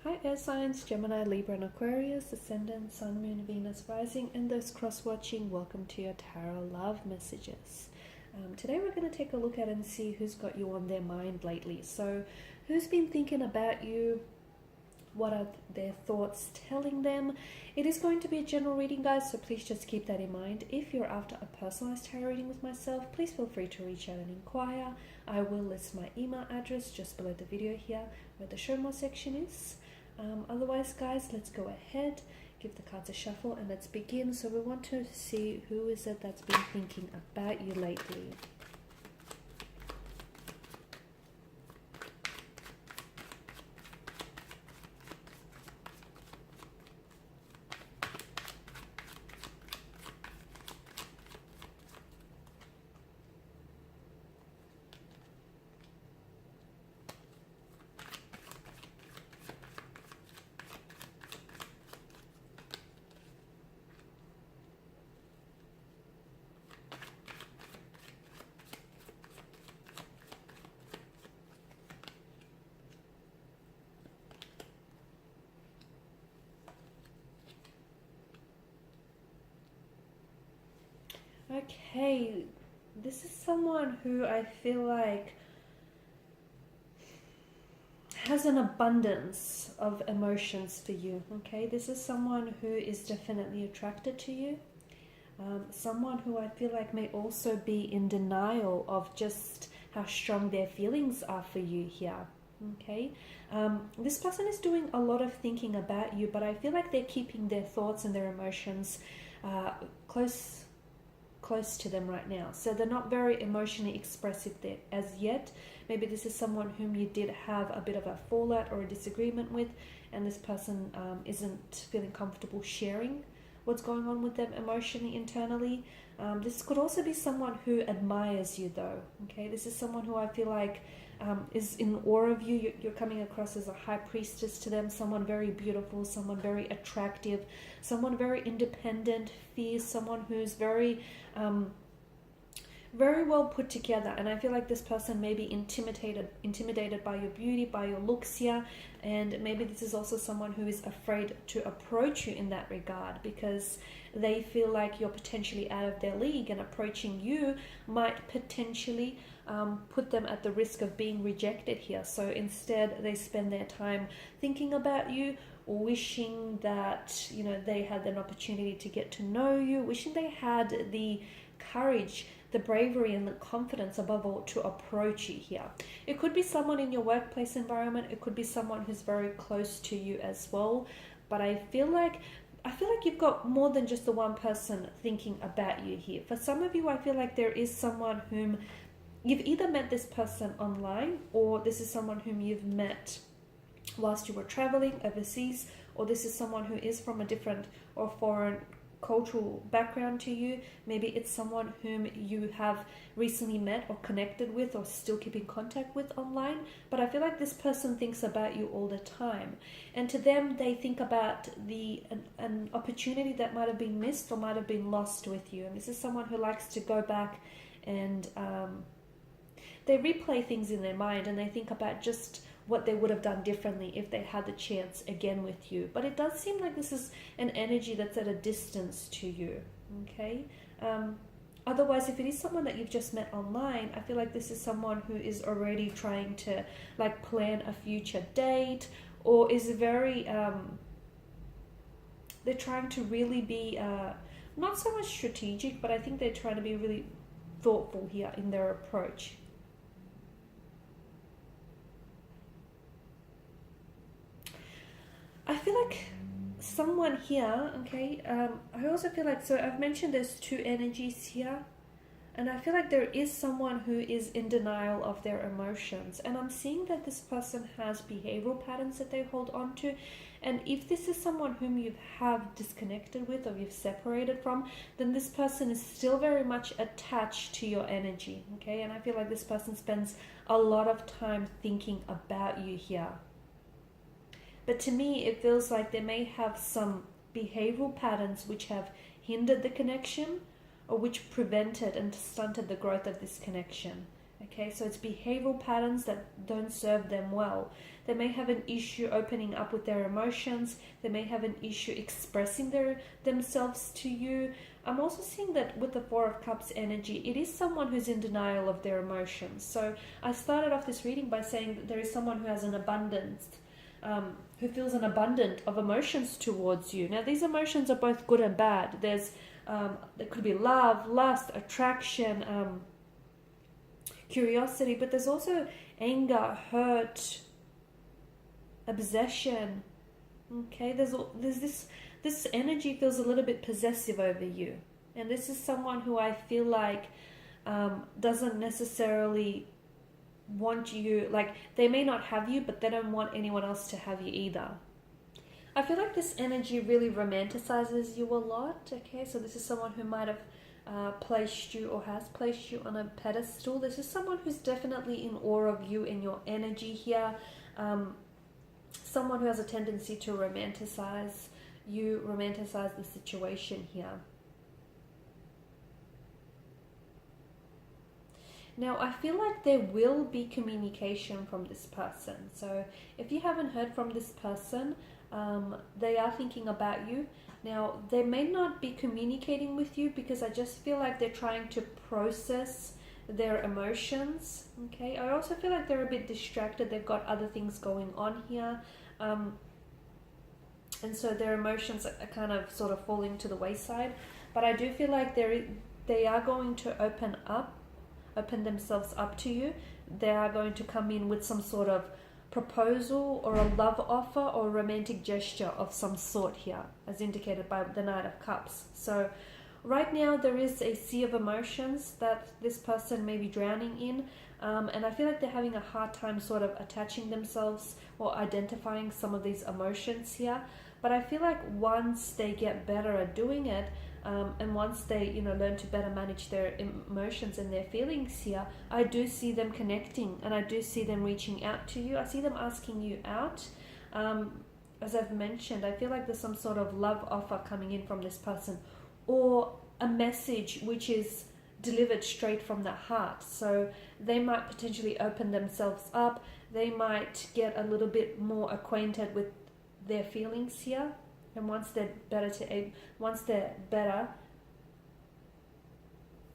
Hi air signs, Gemini, Libra and Aquarius, Ascendant, Sun, Moon, Venus, Rising, and those cross-watching, welcome to your Tarot Love Messages. Today we're going to take a look at and see who's got you on their mind lately. So who's been thinking about you? What are their thoughts telling them? It is going to be a general reading, guys, so please just keep that in mind. If you're after a personalized tarot reading with myself, please feel free to reach out and inquire. I will list my email address just below the video here where the show more section is. Otherwise, guys, let's go ahead, give the cards a shuffle, and let's begin. So we want to see who is it that's been thinking about you lately. Okay, this is someone who I feel like has an abundance of emotions for you. Okay, this is someone who is definitely attracted to you. Someone who I feel like may also be in denial of just how strong their feelings are for you here. Okay, this person is doing a lot of thinking about you, but I feel like they're keeping their thoughts and their emotions close to them right now. So they're not very emotionally expressive there as yet. Maybe this is someone whom you did have a bit of a fallout or a disagreement with, and this person isn't feeling comfortable sharing what's going on with them emotionally, internally. This could also be someone who admires you though. Okay, this is someone who I feel like is in awe of you. You're coming across as a high priestess to them, someone very beautiful, someone very attractive, someone very independent, fierce, someone who's very well put together. And I feel like this person may be intimidated by your beauty, by your looks here, and maybe this is also someone who is afraid to approach you in that regard because they feel like you're potentially out of their league, and approaching you might potentially put them at the risk of being rejected here. So instead they spend their time thinking about you, wishing that they had an opportunity to get to know you, wishing they had the courage, the bravery and the confidence above all to approach you here. It could be someone in your workplace environment, it could be someone who's very close to you as well, but I feel like you've got more than just the one person thinking about you here. For some of you, I feel like there is someone whom you've either met this person online, or this is someone whom you've met whilst you were traveling overseas, or this is someone who is from a different or foreign cultural background to you. Maybe it's someone whom you have recently met or connected with or still keep in contact with online, but I feel like this person thinks about you all the time, and to them they think about an opportunity that might have been missed or might have been lost with you. And this is someone who likes to go back and they replay things in their mind, and they think about just what they would have done differently if they had the chance again with you. But it does seem like this is an energy that's at a distance to you. Okay, otherwise, if it is someone that you've just met online, I feel like this is someone who is already trying to like plan a future date, or is very they're trying to really be not so much strategic, but I think they're trying to be really thoughtful here in their approach. I feel like someone here, okay, I also feel like, so I've mentioned there's two energies here, and I feel like there is someone who is in denial of their emotions, and I'm seeing that this person has behavioral patterns that they hold on to. And if this is someone whom you have disconnected with or you've separated from, then this person is still very much attached to your energy, okay? And I feel like this person spends a lot of time thinking about you here. But to me, it feels like they may have some behavioral patterns which have hindered the connection, or which prevented and stunted the growth of this connection. Okay, so it's behavioral patterns that don't serve them well. They may have an issue opening up with their emotions. They may have an issue expressing themselves to you. I'm also seeing that with the Four of Cups energy, it is someone who's in denial of their emotions. So I started off this reading by saying that there is someone who has an abundance, who feels an abundance of emotions towards you. Now, these emotions are both good and bad. There could be love, lust, attraction, curiosity, but there's also anger, hurt, obsession. Okay, there's this energy feels a little bit possessive over you, and this is someone who I feel like doesn't necessarily want you, like they may not have you, but they don't want anyone else to have you either. I feel like this energy really romanticizes you a lot. Okay, so this is someone who might have placed you or has placed you on a pedestal. This is someone who's definitely in awe of you and your energy here. Someone who has a tendency to romanticize you, romanticize the situation here. Now, I feel like there will be communication from this person. So if you haven't heard from this person, they are thinking about you. Now, they may not be communicating with you because I just feel like they're trying to process their emotions. Okay, I also feel like they're a bit distracted. They've got other things going on here. And so their emotions are kind of sort of falling to the wayside. But I do feel like they are going to open themselves up to you. They are going to come in with some sort of proposal or a love offer or a romantic gesture of some sort here, as indicated by the Knight of Cups. So right now there is a sea of emotions that this person may be drowning in, and I feel like they're having a hard time sort of attaching themselves or identifying some of these emotions here. But I feel like once they get better at doing it, and once they learn to better manage their emotions and their feelings here, I do see them connecting, and I do see them reaching out to you. I see them asking you out. As I've mentioned, I feel like there's some sort of love offer coming in from this person, or a message which is delivered straight from the heart. So they might potentially open themselves up. They might get a little bit more acquainted with their feelings here. And once they're better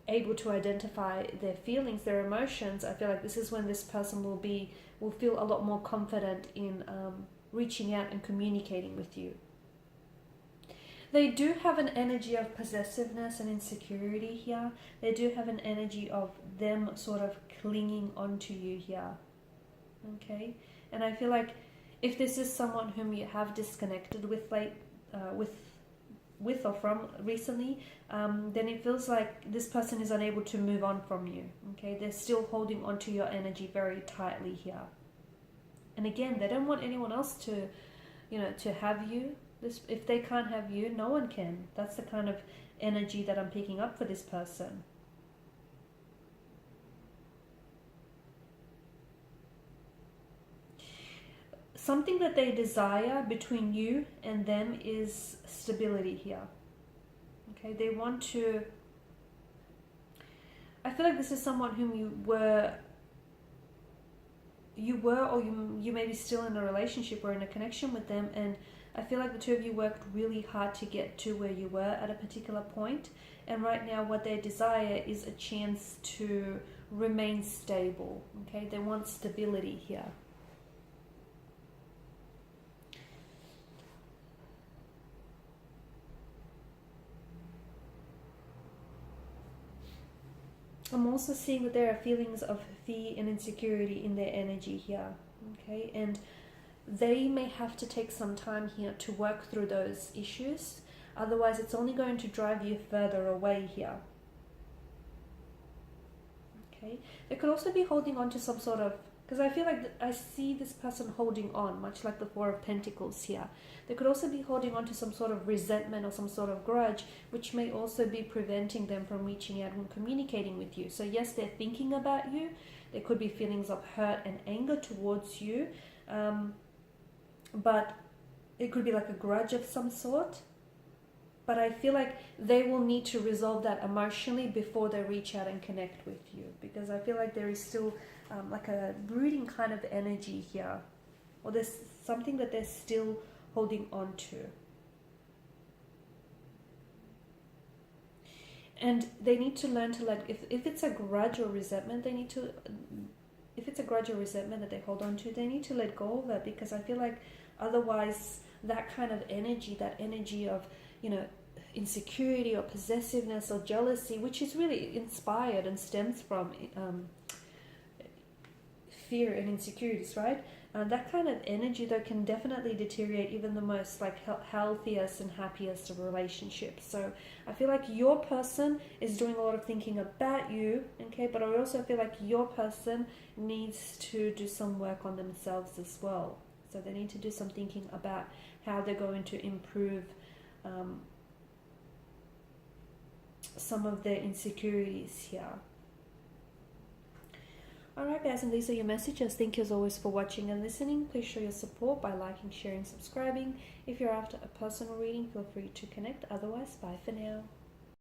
able to identify their feelings, their emotions, I feel like this is when this person will feel a lot more confident in reaching out and communicating with you. They do have an energy of possessiveness and insecurity here. They do have an energy of them sort of clinging onto you here. Okay, and I feel like if this is someone whom you have disconnected with, with or from recently, then it feels like this person is unable to move on from you. Okay, they're still holding onto your energy very tightly here. And again, they don't want anyone else to, to have you. If they can't have you, no one can. That's the kind of energy that I'm picking up for this person. Something that they desire between you and them is stability here. Okay, they want to... I feel like this is someone whom you were or you may be still in a relationship or in a connection with them, and I feel like the two of you worked really hard to get to where you were at a particular point, and right now what they desire is a chance to remain stable. Okay, they want stability here. I'm also seeing that there are feelings of fear and insecurity in their energy here. Okay, and they may have to take some time here to work through those issues. Otherwise, it's only going to drive you further away here. Okay, they could also be holding on to some sort of... Because I feel like I see this person holding on, much like the Four of Pentacles here. They could also be holding on to some sort of resentment or some sort of grudge, which may also be preventing them from reaching out and communicating with you. So yes, they're thinking about you. There could be feelings of hurt and anger towards you. But it could be like a grudge of some sort. but I feel like they will need to resolve that emotionally before they reach out and connect with you, because I feel like there is still like a brooding kind of energy here, or there's something that they're still holding on to. And they need to learn to let, if it's a grudge or resentment, they need to, if it's a grudge or resentment that they hold on to, they need to let go of it, because I feel like otherwise that kind of energy, that energy of, you know, insecurity or possessiveness or jealousy, which is really inspired and stems from fear and insecurities, right? That kind of energy though can definitely deteriorate even the most like healthiest and happiest of relationships. So I feel like your person is doing a lot of thinking about you, okay, but I also feel like your person needs to do some work on themselves as well. So they need to do some thinking about how they're going to improve some of their insecurities here. Alright guys, and these are your messages. Thank you as always for watching and listening. Please show your support by liking, sharing, subscribing. If you're after a personal reading, feel free to connect. Otherwise, bye for now.